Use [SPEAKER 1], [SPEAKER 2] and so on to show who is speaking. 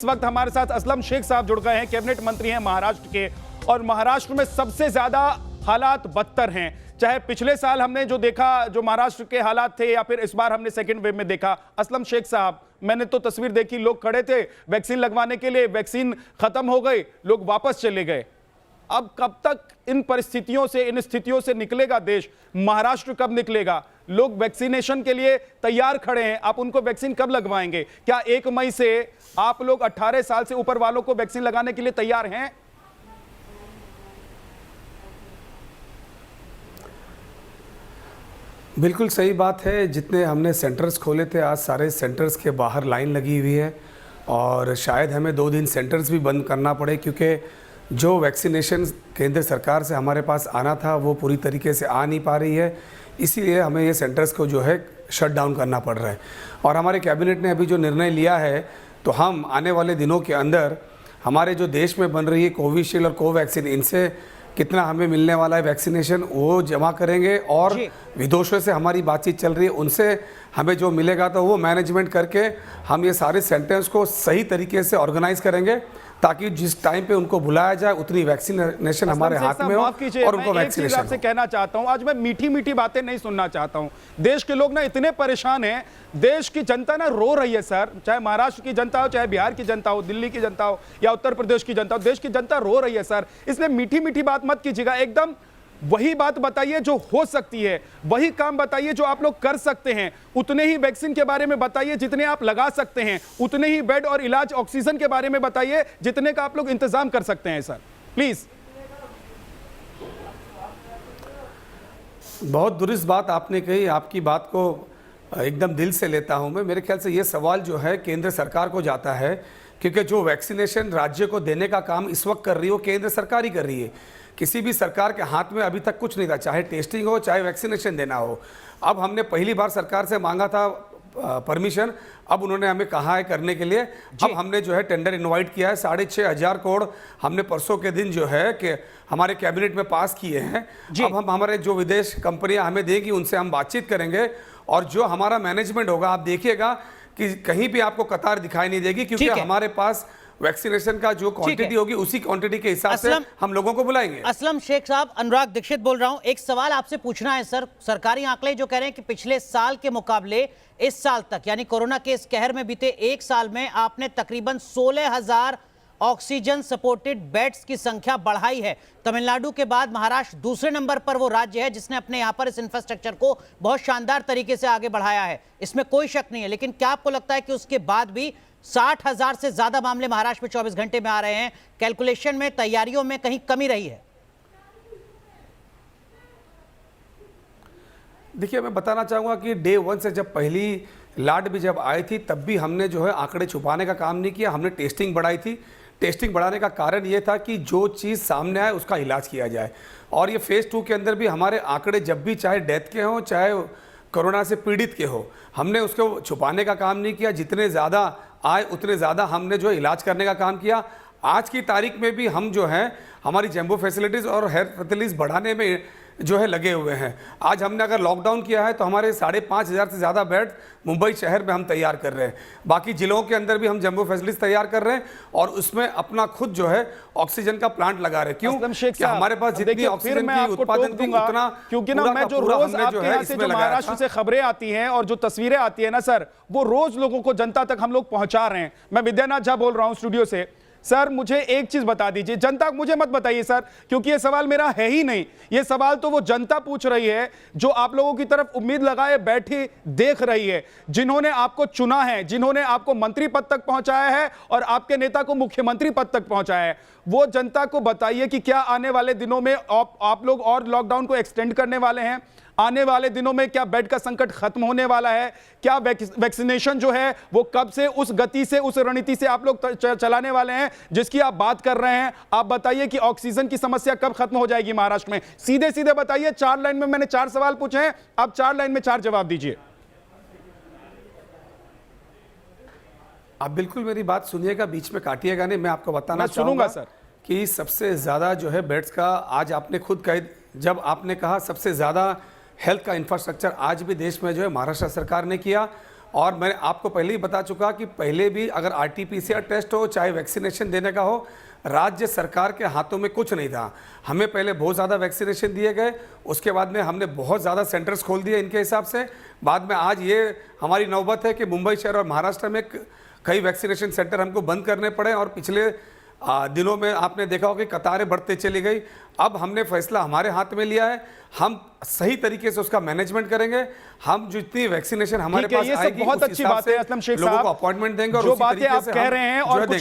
[SPEAKER 1] इस वक्त हमारे साथ असलम शेख साहब जुड़ गए हैं, कैबिनेट मंत्री हैं महाराष्ट्र के। और महाराष्ट्र में सबसे ज्यादा हालात बदतर हैं। चाहे पिछले साल हमने जो देखा, जो महाराष्ट्र के हालात थे, या फिर इस बार हमने सेकेंड वेव में देखा। असलम शेख साहब, मैंने तो तस्वीर देखी, लोग खड़े थे वैक्सीन लगवाने के लिए, वैक्सीन खत्म हो गई, लोग वापस चले गए। अब कब तक इन परिस्थितियों से, इन स्थितियों से निकलेगा देश? महाराष्ट्र कब निकलेगा? लोग वैक्सीनेशन के लिए तैयार खड़े हैं, आप उनको वैक्सीन कब लगवाएंगे? क्या 1 मई से आप लोग 18 साल से ऊपर वालों को वैक्सीन लगाने के लिए तैयार हैं?
[SPEAKER 2] बिल्कुल सही बात है। जितने हमने सेंटर्स खोले थे, आज सारे सेंटर्स के बाहर लाइन लगी हुई है और शायद हमें 2 दिन सेंटर्स भी बंद करना पड़े, क्योंकि जो वैक्सीनेशन केंद्र सरकार से हमारे पास आना था वो पूरी तरीके से आ नहीं पा रही है। इसीलिए हमें ये सेंटर्स को जो है शट डाउन करना पड़ रहा है। और हमारे कैबिनेट ने अभी जो निर्णय लिया है, तो हम आने वाले दिनों के अंदर हमारे जो देश में बन रही है कोविशील्ड और कोवैक्सीन, इनसे कितना हमें मिलने वाला है वैक्सीनेशन, वो जमा करेंगे। और विदेशों से हमारी बातचीत चल रही है, उनसे हमें जो मिलेगा तो वो मैनेजमेंट करके हम ये सारे सेंटर्स को सही तरीके से ऑर्गेनाइज करेंगे, ताकि जिस टाइम पे उनको बुलाया जाए उतनी वैक्सीनेशन हमारे हाथ में हो और उनको वैक्सीनेशन।
[SPEAKER 1] आपसे कहना चाहता हूं, आज मैं मीठी मीठी बातें नहीं सुनना चाहता हूं। देश के लोग ना इतने परेशान हैं, देश की जनता ना रो रही है सर। चाहे महाराष्ट्र की जनता हो, चाहे बिहार की जनता हो, दिल्ली की जनता हो, या उत्तर प्रदेश की जनता हो, देश की जनता रो रही है सर। इसलिए मीठी मीठी बात मत कीजिएगा, एकदम वही बात बताइए जो हो सकती है, वही काम बताइए जो आप लोग कर सकते हैं। उतने ही वैक्सीन के बारे में बताइए जितने आप लगा सकते हैं, उतने ही बेड और इलाज ऑक्सीजन के बारे में बताइए जितने का आप लोग इंतजाम कर सकते हैं सर, प्लीज।
[SPEAKER 2] बहुत दुरुस्त बात आपने कही, आपकी बात को एकदम दिल से लेता हूं मैं। मेरे ख्याल से ये सवाल जो है केंद्र सरकार को जाता है, क्योंकि जो वैक्सीनेशन राज्य को देने का काम इस वक्त कर रही हो केंद्र सरकार ही कर रही है। किसी भी सरकार के हाथ में अभी तक कुछ नहीं था, चाहे टेस्टिंग हो चाहे वैक्सीनेशन देना हो। अब हमने पहली बार सरकार से मांगा था परमिशन, अब उन्होंने हमें कहा है करने के लिए। अब हमने जो है टेंडर इनवाइट किया है, 6,500 करोड़ हमने परसों के दिन जो है कि हमारे कैबिनेट में पास किए हैं। अब हम हमारे जो विदेश कंपनियां हमें देंगी उनसे हम बातचीत करेंगे, और जो हमारा मैनेजमेंट होगा, आप देखिएगा कि कहीं भी आपको कतार दिखाई नहीं देगी, क्योंकि हमारे पास वैक्सीनेशन का जो क्वांटिटी होगी उसी क्वांटिटी के हिसाब से हम लोगों को बुलाएंगे।
[SPEAKER 3] असलम शेख साहब, अनुराग दीक्षित बोल रहा हूं। एक सवाल आपसे पूछना है सर। सरकारी आंकड़े जो कह रहे हैं कि पिछले साल के मुकाबले इस साल तक, यानी कोरोना के इस कहर में बीते 1 साल में आपने तकरीबन 16,000 ऑक्सीजन सपोर्टेड बेड्स की संख्या बढ़ाई है। तमिलनाडु के बाद महाराष्ट्र दूसरे नंबर पर वो राज्य है जिसने अपने यहां पर इस इंफ्रास्ट्रक्चर को बहुत शानदार तरीके से आगे बढ़ाया है, इसमें कोई शक नहीं है। लेकिन क्या आपको लगता है कि उसके बाद भी 60,000 से ज्यादा मामले महाराष्ट्र में 24 घंटे में आ रहे हैं? कैलकुलेशन में, तैयारियों में कहीं कमी रही है?
[SPEAKER 2] देखिए, मैं बताना चाहूँगा कि डे 1 से जब पहली लाट भी जब आई थी, तब भी हमने जो है आंकड़े छुपाने का काम नहीं किया। हमने टेस्टिंग बढ़ाई थी। टेस्टिंग बढ़ाने का कारण ये था कि जो चीज़ सामने आए उसका इलाज किया जाए। और ये फेज़ 2 के अंदर भी हमारे आंकड़े जब भी, चाहे डेथ के हों चाहे कोरोना से पीड़ित के हो, हमने उसको छुपाने का काम नहीं किया। जितने ज़्यादा आए उतने ज़्यादा हमने जो इलाज करने का काम किया। आज की तारीख में भी हम जो हैं हमारी जंबो फैसिलिटीज़ और हेल्थ फैसिलिटीज़ बढ़ाने में जो है लगे हुए हैं। आज हमने अगर लॉकडाउन किया है तो हमारे 5,500 से ज़्यादा बेड मुंबई शहर में हम तैयार कर रहे हैं। बाकी जिलों के अंदर भी हम जंबो फैसिलिटीज तैयार कर रहे हैं और उसमें अपना खुद जो है ऑक्सीजन का प्लांट लगा रहे हैं। क्यों? कि हमारे पास जितनी ऑक्सीजन की उत्पादन थी उतना,
[SPEAKER 1] क्योंकि ना मैं जो रोज आपके यहाँ से जो महाराष्ट्र से खबरें आती हैं और जो तस्वीरें आती है ना सर, वो रोज लोगों को, जनता तक हम लोग पहुंचा रहे हैं। मैं विद्यानाथ झा बोल रहा हूं स्टूडियो से। सर मुझे एक चीज बता दीजिए, जनता मुझे मत बताइए सर, क्योंकि ये सवाल मेरा है ही नहीं। ये सवाल तो वो जनता पूछ रही है जो आप लोगों की तरफ उम्मीद लगाए बैठी देख रही है, जिन्होंने आपको चुना है, जिन्होंने आपको मंत्री पद तक पहुंचाया है और आपके नेता को मुख्यमंत्री पद तक पहुंचाया है। वो जनता को बताइए कि क्या आने वाले दिनों में आप लोग और लॉकडाउन को एक्सटेंड करने वाले हैं? आने वाले दिनों में क्या बेड का संकट खत्म होने वाला है? क्या वैक्सीनेशन जो है वो कब से, उस गति से, उस रणनीति से आप लोग चलाने वाले हैं जिसकी आप बात कर रहे हैं? आप बताइए कि ऑक्सीजन की समस्या कब खत्म हो जाएगी महाराष्ट्र में? सीधे सीधे बताइए। 4 लाइन में मैंने 4 सवाल पूछे हैं, आप 4 लाइन में 4 जवाब दीजिए।
[SPEAKER 2] आप बिल्कुल मेरी बात सुनिएगा, बीच में काटिएगा नहीं। मैं आपको बताना
[SPEAKER 1] सुनूंगा सर
[SPEAKER 2] कि सबसे ज्यादा जो है बेड्स का, आज आपने खुद कहा, जब आपने कहा सबसे ज्यादा हेल्थ का इंफ्रास्ट्रक्चर आज भी देश में जो है महाराष्ट्र सरकार ने किया। और मैं आपको पहले ही बता चुका कि पहले भी अगर आरटीपीसीआर टेस्ट हो चाहे वैक्सीनेशन देने का हो, राज्य सरकार के हाथों में कुछ नहीं था। हमें पहले बहुत ज़्यादा वैक्सीनेशन दिए गए, उसके बाद में हमने बहुत ज़्यादा सेंटर्स खोल दिए इनके हिसाब से। बाद में आज ये हमारी नौबत है कि मुंबई शहर और महाराष्ट्र में कई वैक्सीनेशन सेंटर हमको बंद करने पड़े और पिछले दिनों में आपने देखा होगा कि कतारें बढ़ते चली गई। अब हमने फैसला हमारे हाथ में लिया है, हम सही तरीके से उसका मैनेजमेंट करेंगे। हम जितनी वैक्सीनेशन हमारे
[SPEAKER 1] ठीक है,
[SPEAKER 2] पास
[SPEAKER 1] ये सब
[SPEAKER 2] आएगी
[SPEAKER 1] बहुत
[SPEAKER 2] उस
[SPEAKER 1] अच्छी
[SPEAKER 2] हिसाब
[SPEAKER 1] बात है
[SPEAKER 2] से
[SPEAKER 1] असलम शेख
[SPEAKER 2] लोगों
[SPEAKER 1] साहब,
[SPEAKER 2] को अपॉइंटमेंट देंगे और
[SPEAKER 1] जो
[SPEAKER 2] उसी
[SPEAKER 1] बातें
[SPEAKER 2] तरीके
[SPEAKER 1] आप
[SPEAKER 2] से
[SPEAKER 1] कह
[SPEAKER 2] हम
[SPEAKER 1] रहे हैं
[SPEAKER 2] जो
[SPEAKER 1] और
[SPEAKER 2] है
[SPEAKER 1] कुछ